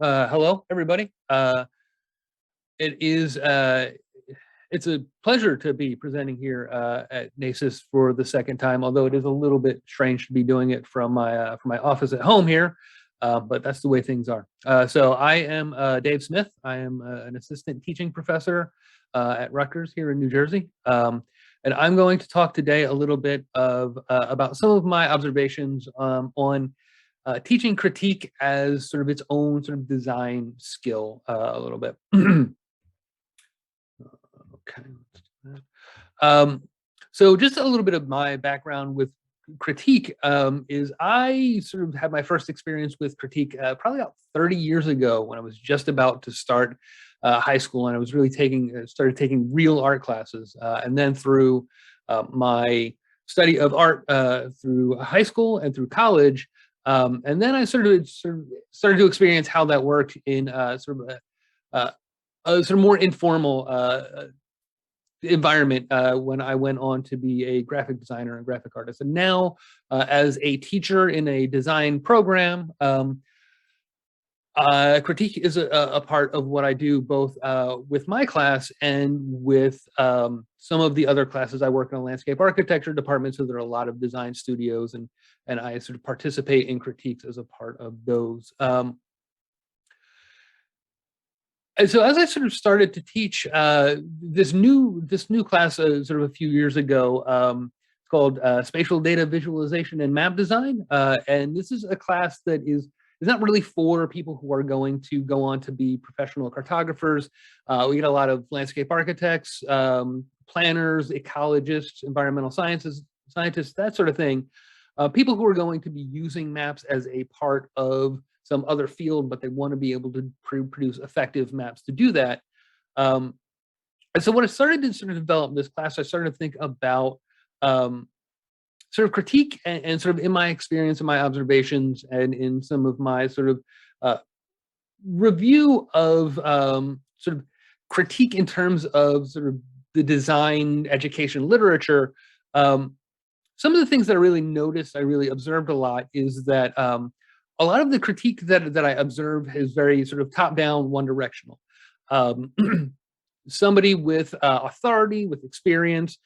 Hello, everybody. It is it's a pleasure to be presenting here at NACIS for the second time, although it is a little bit strange to be doing it from my office at home here, but that's the way things are. So I am Dave Smith. I am an assistant teaching professor at Rutgers here in New Jersey. And I'm going to talk today a little bit about some of my observations on teaching critique as sort of its own sort of design skill a little bit. Okay. So just a little bit of my background with critique is I sort of had my first experience with critique probably about 30 years ago when I was just about to start high school, and I was really started taking real art classes, and then through my study of art through high school and through college. And then I started to experience how that worked in a sort of more informal environment when I went on to be a graphic designer and graphic artist. And now, as a teacher in a design program, critique is a part of what I do, both with my class and with some of the other classes. I work in a landscape architecture department, so there are a lot of design studios, and I sort of participate in critiques as a part of those. And so as I sort of started to teach this new class sort of a few years ago, it's called Spatial Data Visualization and Map Design. And this is a class that is not really for people who are going to go on to be professional cartographers. We get a lot of landscape architects, planners, ecologists, environmental scientists, that sort of thing. People who are going to be using maps as a part of some other field, but they want to be able to produce effective maps to do that. And so when I started to sort of develop this class, I started to think about sort of critique and sort of in my experience and my observations and in some of my sort of review of sort of critique in terms of sort of the design education literature. Some of the things that I really noticed, I really observed a lot, is that a lot of the critique that I observe is very sort of top-down, one-directional. Somebody with authority, with experience,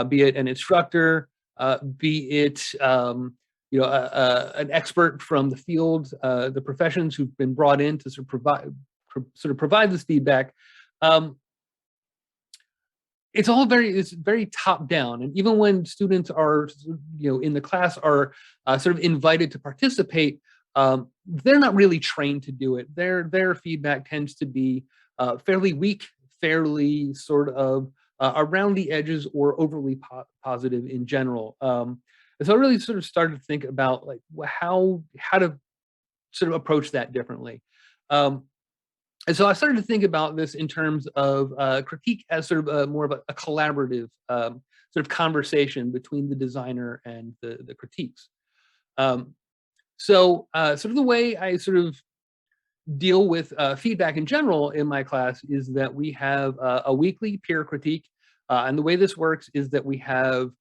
be it an instructor, be it an expert from the field, the professions who've been brought in to sort of provide this feedback. It's very top down, and even when students are in the class are sort of invited to participate, they're not really trained to do it. Their feedback tends to be fairly weak, fairly sort of around the edges, or overly positive in general. And so I really sort of started to think about like how to sort of approach that differently. And so I started to think about this in terms of critique as sort of more of a collaborative sort of conversation between the designer and the critiques. So sort of the way I sort of deal with feedback in general in my class is that we have a weekly peer critique. And the way this works is that we have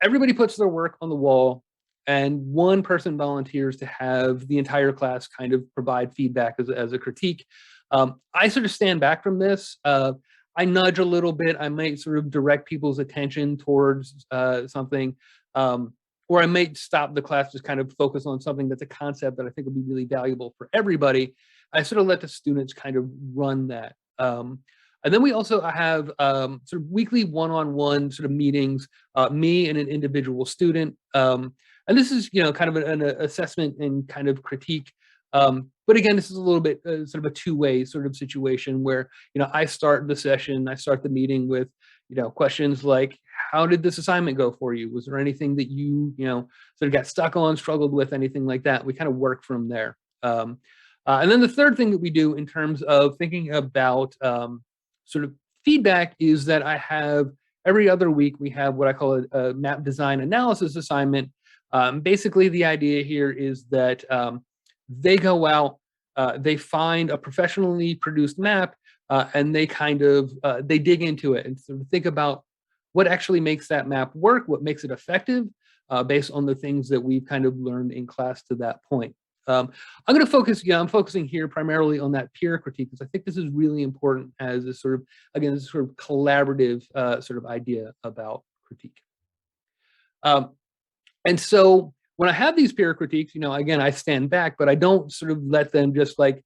everybody puts their work on the wall, and one person volunteers to have the entire class kind of provide feedback as a critique. I sort of stand back from this. I nudge a little bit. I might sort of direct people's attention towards something, or I might stop the class, just kind of focus on something that's a concept that I think will be really valuable for everybody. I sort of let the students kind of run that. And then we also have sort of weekly one-on-one sort of meetings, me and an individual student. And this is, kind of an assessment and kind of critique. But again, this is a little bit sort of a two-way sort of situation where, I start the session, I start the meeting with, questions like, how did this assignment go for you? Was there anything that you, sort of got stuck on, struggled with, anything like that? We kind of work from there. And then the third thing that we do in terms of thinking about sort of feedback is that I have every other week, we have what I call a map design analysis assignment. Basically, the idea here is that they go out, they find a professionally produced map, and they kind of they dig into it and sort of think about what actually makes that map work, what makes it effective, based on the things that we've kind of learned in class to that point. I'm going to focus, I'm focusing here primarily on that peer critique because I think this is really important as a sort of, again, this sort of collaborative sort of idea about critique. Um, and so when I have these peer critiques, again, I stand back, but I don't sort of let them just like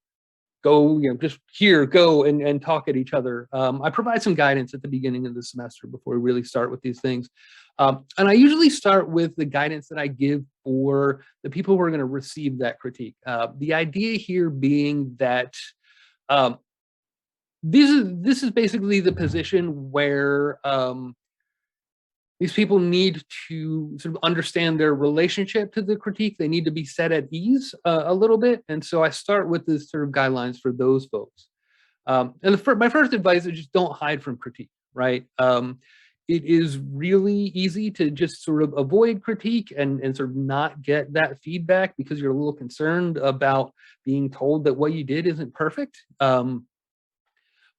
go, just here, go and talk at each other. I provide some guidance at the beginning of the semester before we really start with these things. And I usually start with the guidance that I give for the people who are going to receive that critique. The idea here being that um, this is basically the position where these people need to sort of understand their relationship to the critique. They need to be set at ease a little bit. And so I start with this sort of guidelines for those folks. And my first advice is just don't hide from critique, right? It is really easy to just sort of avoid critique and sort of not get that feedback because you're a little concerned about being told that what you did isn't perfect. But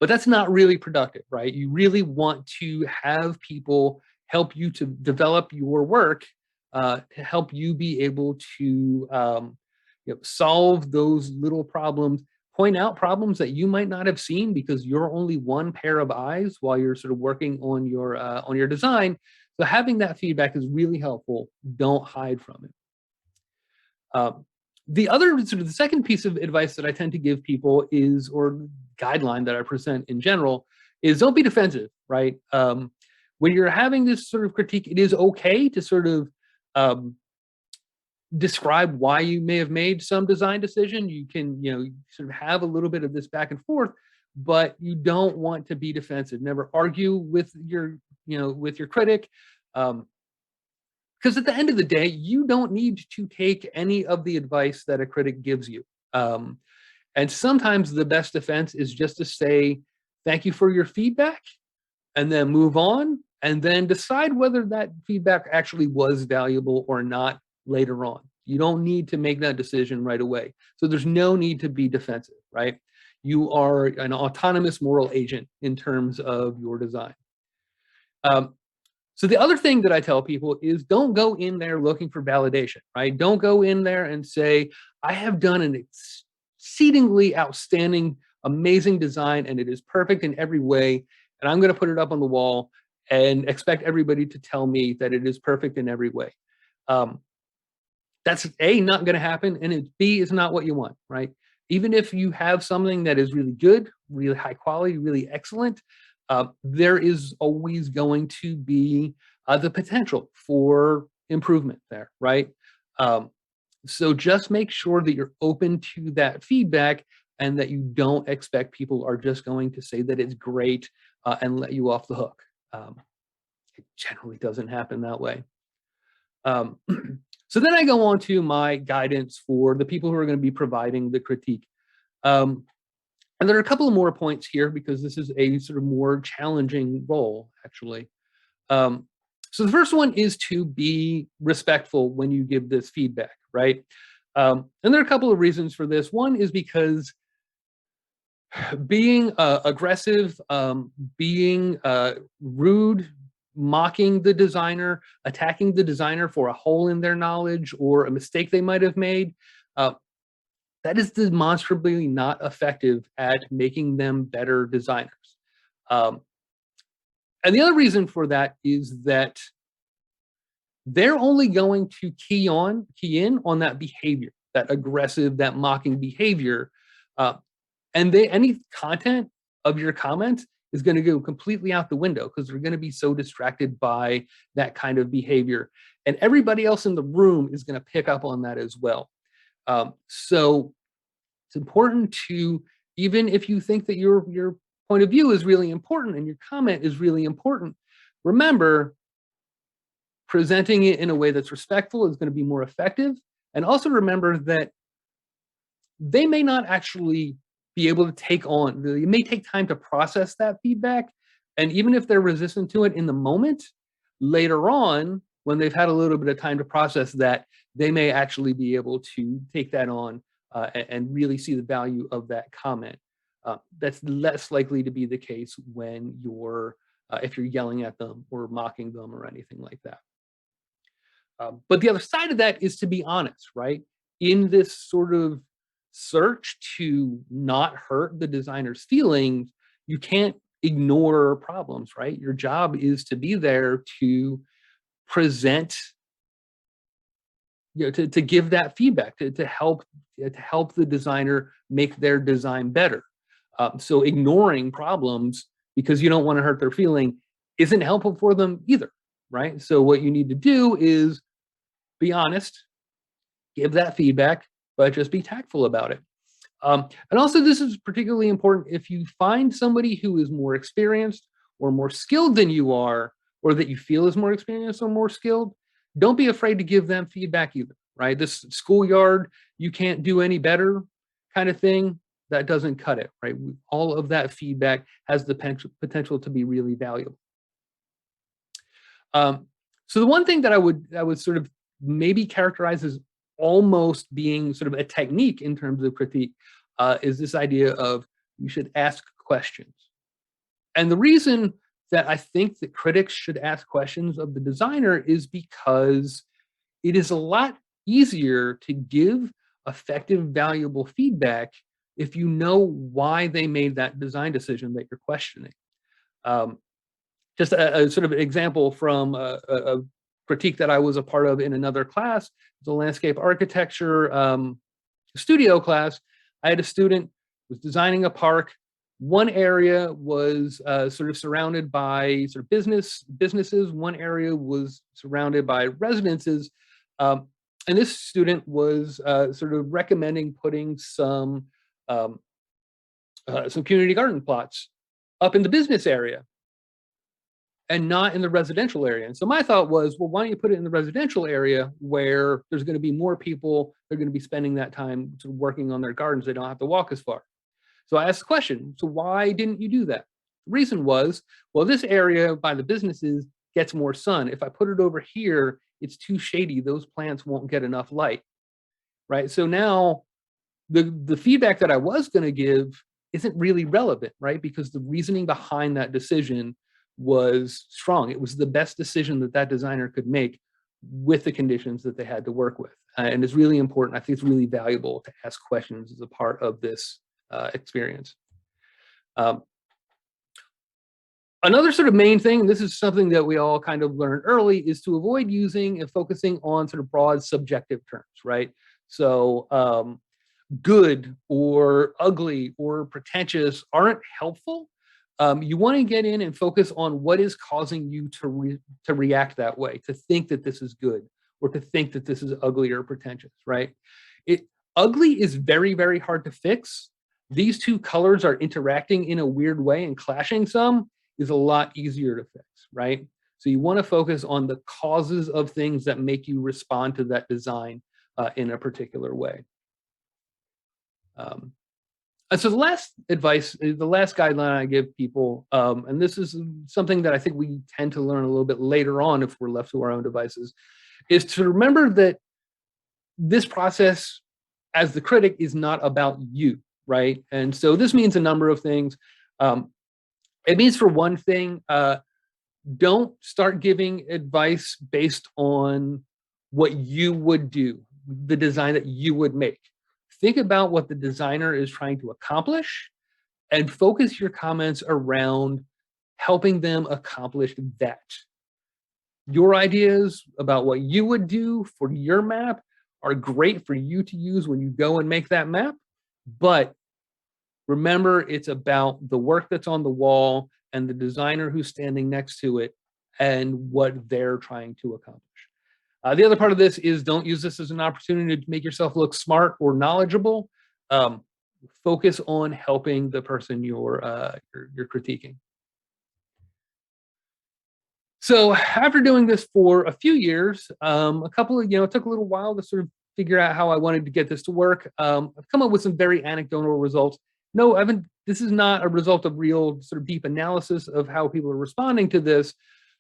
that's not really productive, right? You really want to have people help you to develop your work to help you be able to solve those little problems, point out problems that you might not have seen because you're only one pair of eyes while you're sort of working on your design. So having that feedback is really helpful. Don't hide from it. The other sort of the second piece of advice that I tend to give people is, or guideline that I present in general, is don't be defensive, right? When you're having this sort of critique, it is okay to sort of um, describe why you may have made some design decision. You can, sort of have a little bit of this back and forth, but you don't want to be defensive. Never argue with with your critic. Because at the end of the day, you don't need to take any of the advice that a critic gives you. And sometimes the best defense is just to say, thank you for your feedback, and then move on, and then decide whether that feedback actually was valuable or not later on. You don't need to make that decision right away. So there's no need to be defensive, right? You are an autonomous moral agent in terms of your design. So the other thing that I tell people is don't go in there looking for validation, right? Don't go in there and say, I have done an exceedingly outstanding, amazing design, and it is perfect in every way, and I'm going to put it up on the wall and expect everybody to tell me that it is perfect in every way. That's A, not going to happen, and B, is not what you want, right? Even if you have something that is really good, really high quality, really excellent, there is always going to be the potential for improvement there, right? So just make sure that you're open to that feedback and that you don't expect people are just going to say that it's great and let you off the hook. It generally doesn't happen that way. So then I go on to my guidance for the people who are going to be providing the critique. And there are a couple of more points here because this is a sort of more challenging role, actually. So the first one is to be respectful when you give this feedback, right? And there are a couple of reasons for this. One is because being aggressive, being rude, mocking the designer, attacking the designer for a hole in their knowledge or a mistake they might have made, that is demonstrably not effective at making them better designers. And the other reason for that is that they're only going to key in on that behavior, that aggressive, that mocking behavior. And any content of your comments is going to go completely out the window because they're going to be so distracted by that kind of behavior. And everybody else in the room is going to pick up on that as well. So it's important to, even if you think that your point of view is really important and your comment is really important, remember presenting it in a way that's respectful is going to be more effective. And also remember that they may not actually be able to take on, it may take time to process that feedback. And even if they're resistant to it in the moment, later on, when they've had a little bit of time to process that, they may actually be able to take that on and really see the value of that comment. That's less likely to be the case when you're, if you're yelling at them or mocking them or anything like that. But the other side of that is to be honest, right? in this sort of search to not hurt the designer's feelings, you can't ignore problems, right? Your job is to be there to present, to give that feedback, to help the designer make their design better. So ignoring problems because you don't want to hurt their feeling isn't helpful for them either, right? So what you need to do is be honest, give that feedback, but just be tactful about it. And also, this is particularly important if you find somebody who is more experienced or more skilled than you are, or that you feel is more experienced or more skilled. Don't be afraid to give them feedback either, right? This schoolyard, you can't do any better kind of thing, that doesn't cut it, right? All of that feedback has the potential to be really valuable. Um, so the one thing that I would sort of maybe characterize as almost being sort of a technique in terms of critique is this idea of you should ask questions. And the reason that I think that critics should ask questions of the designer is because it is a lot easier to give effective, valuable feedback if you know why they made that design decision that you're questioning. Um, just a sort of example from a critique that I was a part of in another class, the landscape architecture studio class. I had a student who was designing a park. One area was sort of surrounded by sort of businesses. One area was surrounded by residences. And this student was sort of recommending putting um, some community garden plots up in the business area and not in the residential area. And so my thought was, well, why don't you put it in the residential area where there's going to be more people, they're going to be spending that time sort of working on their gardens, they don't have to walk as far. So I asked the question, so why didn't you do that? The reason was, well, this area by the businesses gets more sun. If I put it over here, it's too shady, those plants won't get enough light, right? So now the feedback that I was going to give isn't really relevant, right? Because the reasoning behind that decision was strong. It was the best decision that that designer could make with the conditions that they had to work with. And it's really important. I think it's really valuable to ask questions as a part of this experience. Um, Another sort of main thing, this is something that we all kind of learned early, is to avoid using and focusing on sort of broad subjective terms, right? So good or ugly or pretentious aren't helpful. You want to get in and focus on what is causing you to react that way, to think that this is good or to think that this is ugly or pretentious, right? Ugly is very, very hard to fix. These two colors are interacting in a weird way and clashing some is a lot easier to fix, right? So you want to focus on the causes of things that make you respond to that design in a particular way. And so the last advice, the last guideline I give people, and this is something that I think we tend to learn a little bit later on if we're left to our own devices, is to remember that this process as the critic is not about you, right? And so this means a number of things. It means, for one thing, don't start giving advice based on what you would do, the design that you would make. Think about what the designer is trying to accomplish and focus your comments around helping them accomplish that. Your ideas about what you would do for your map are great for you to use when you go and make that map, but remember, it's about the work that's on the wall and the designer who's standing next to it and what they're trying to accomplish. The other part of this is don't use this as an opportunity to make yourself look smart or knowledgeable. Focus on helping the person you're critiquing. So after doing this for a few years, it took a little while to sort of figure out how I wanted to get this to work. I've come up with some very anecdotal results. No, Evan, this is not a result of real sort of deep analysis of how people are responding to this,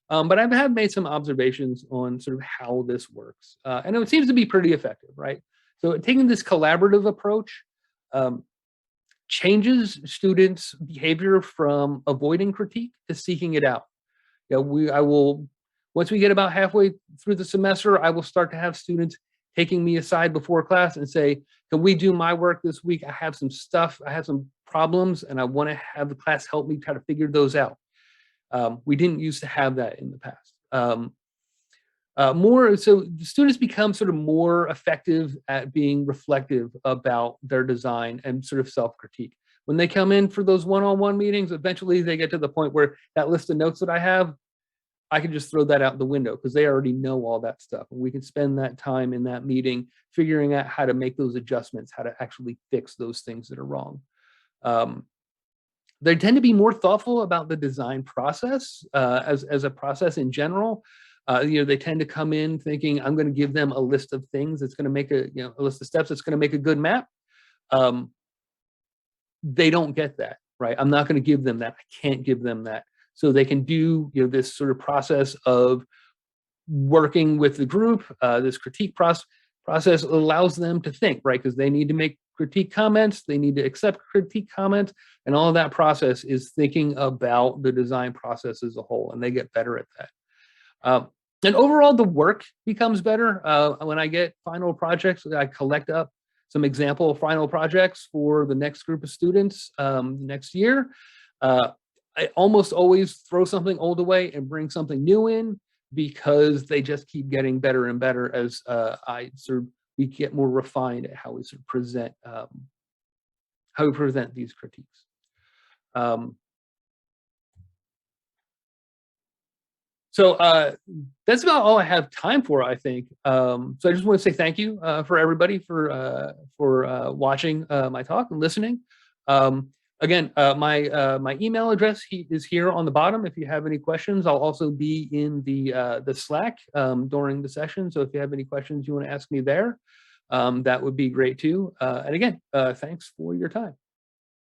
but I have made some observations on sort of how this works. And it seems to be pretty effective, right? So taking this collaborative approach changes students' behavior from avoiding critique to seeking it out. Once we get about halfway through the semester, I will start to have students taking me aside before class and say, can we do my work this week? I have some stuff, I have some problems, and I want to have the class help me try to figure those out. We didn't used to have that in the past. More so the students become sort of more effective at being reflective about their design and sort of self-critique. When they come in for those one-on-one meetings, eventually they get to the point where that list of notes that I have, I can just throw that out the window because they already know all that stuff. And we can spend that time in that meeting figuring out how to make those adjustments, how to actually fix those things that are wrong. Um, they tend to be more thoughtful about the design process as a process in general. They tend to come in thinking, I'm going to give them a list of things that's going to make a list of steps that's going to make a good map. Um, they don't get that, right? I'm not going to give them that. I can't give them that. So they can do this sort of process of working with the group. This critique process allows them to think, right? Because they need to make critique comments, they need to accept critique comments, and all of that process is thinking about the design process as a whole, and they get better at that. And overall, the work becomes better. When I get final projects, I collect up some example final projects for the next group of students next year. I almost always throw something old away and bring something new in because they just keep getting better and better as we get more refined at how we sort of present these critiques. So that's about all I have time for, I think. So I just want to say thank you for everybody for watching my talk and listening. Again, my email address is here on the bottom. If you have any questions, I'll also be in the Slack during the session. So if you have any questions you want to ask me there, that would be great too. And again, thanks for your time.